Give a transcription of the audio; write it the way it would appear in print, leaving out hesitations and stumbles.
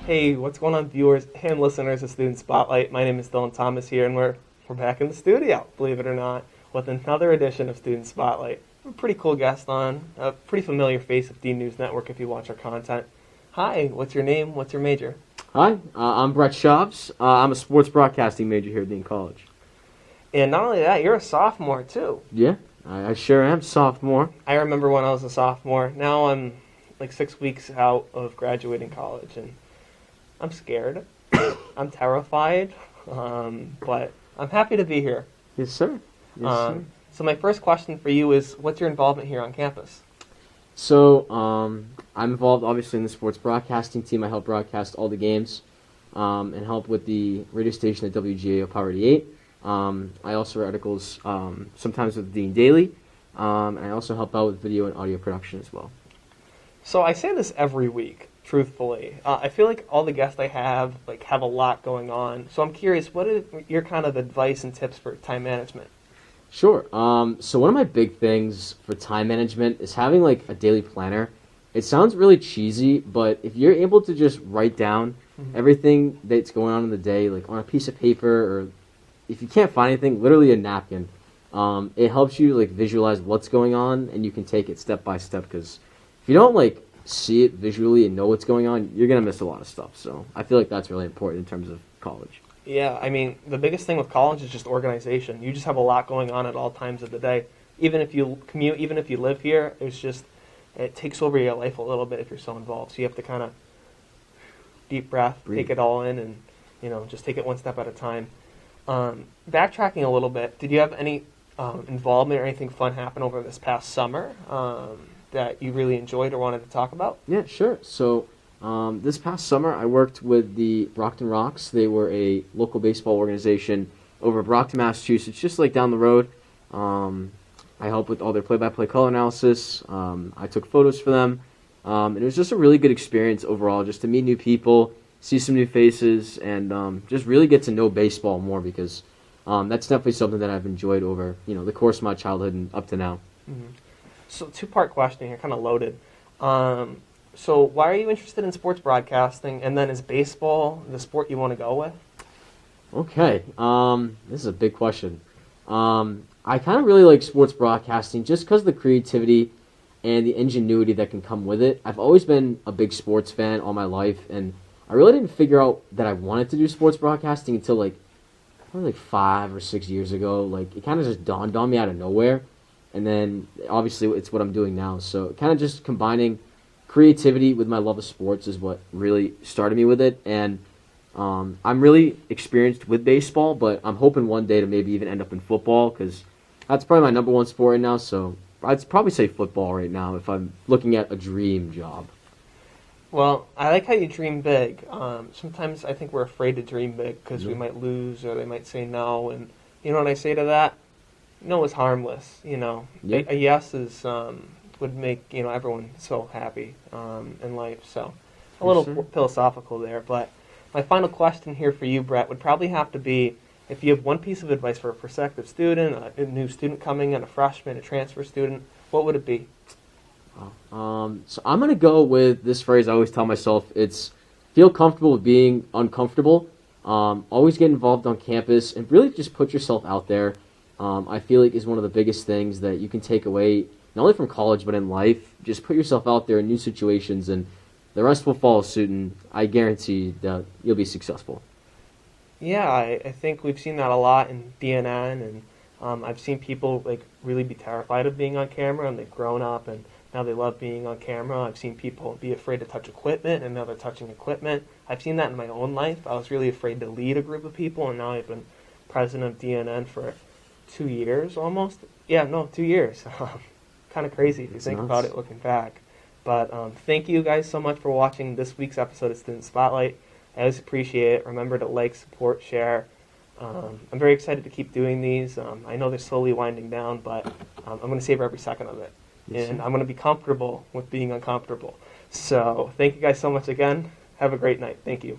Hey, what's going on, viewers and listeners of Student Spotlight? My name is Dylan Thomas here, and we're back in the studio, believe it or not, with another edition of Student Spotlight. A pretty cool guest on, a pretty familiar face of D News Network if you watch our content. Hi, what's your name? What's your major? Hi, I'm Brett Chaves. I'm a sports broadcasting major here at Dean College. And not only that, you're a sophomore too. Yeah, I sure am sophomore. I remember when I was a sophomore. Now I'm like 6 weeks out of graduating college, and I'm scared. I'm terrified, but I'm happy to be here. Yes, sir. Yes, sir. So my first question for you is, what's your involvement here on campus? So, I'm involved obviously in the sports broadcasting team. I help broadcast all the games and help with the radio station at WGAO Power 88. I also write articles sometimes with the Dean Daily, and I also help out with video and audio production as well. So I say this every week, truthfully. I feel like all the guests I have have a lot going on. So I'm curious, what are your kind of advice and tips for time management? Sure. So one of my big things for time management is having like a daily planner. It sounds really cheesy, but if you're able to just write down everything that's going on in the day, like on a piece of paper, or if you can't find anything, literally a napkin, it helps you like visualize what's going on, and you can take it step by step. Because if you don't like see it visually and know what's going on, you're gonna miss a lot of stuff. So I feel like that's really important in terms of college. Yeah, I mean, the biggest thing with college is just organization. You just have a lot going on at all times of the day. Even if you commute, even if you live here, it takes over your life a little bit if you're so involved. So you have to kind of deep breath, take it all in, and just take it one step at a time. Backtracking a little bit, did you have any involvement or anything fun happen over this past summer that you really enjoyed or wanted to talk about? Yeah, sure. So this past summer, I worked with the Brockton Rocks. They were a local baseball organization over in Brockton, Massachusetts, just like down the road. I helped with all their play-by-play color analysis. I took photos for them. And it was just a really good experience overall, just to meet new people, see some new faces, and just really get to know baseball more, because that's definitely something that I've enjoyed over the course of my childhood and up to now. Mm-hmm. So two-part question here, kind of loaded. So why are you interested in sports broadcasting, and then is baseball the sport you want to go with? Okay, this is a big question. I kind of really like sports broadcasting just because of the creativity and the ingenuity that can come with it. I've always been a big sports fan all my life, and I really didn't figure out that I wanted to do sports broadcasting until probably 5 or 6 years ago. Like, it kind of just dawned on me out of nowhere, and then obviously it's what I'm doing now. So kind of just combining creativity with my love of sports is what really started me with it. And I'm really experienced with baseball, but I'm hoping one day to maybe even end up in football, because that's probably my number one sport right now. So I'd probably say football right now if I'm looking at a dream job. Well, I like how you dream big. Sometimes I think we're afraid to dream big because we might lose, or they might say no. And you know what I say to that? No is harmless. Yep. A yes would make everyone so happy in life. So a little philosophical there. But my final question here for you, Brett, would probably have to be, if you have one piece of advice for a prospective student, a new student coming in, a freshman, a transfer student, what would it be? So I'm going to go with this phrase I always tell myself. It's feel comfortable with being uncomfortable. Always get involved on campus and really just put yourself out there. I feel like is one of the biggest things that you can take away, not only from college but in life. Just put yourself out there in new situations, and the rest will follow suit, and I guarantee that you'll be successful. Yeah, I think we've seen that a lot in DNN, and I've seen people really be terrified of being on camera, and they've grown up and now they love being on camera. I've seen people be afraid to touch equipment, and now they're touching equipment. I've seen that in my own life. I was really afraid to lead a group of people, and now I've been president of DNN for 2 years almost. Yeah, no, 2 years. Kind of crazy if you think about it looking back. But thank you guys so much for watching this week's episode of Student Spotlight. I always appreciate it. Remember to like, support, share. I'm very excited to keep doing these. I know they're slowly winding down, but I'm going to savor every second of it. Yes, and I'm going to be comfortable with being uncomfortable. So thank you guys so much again. Have a great night. Thank you.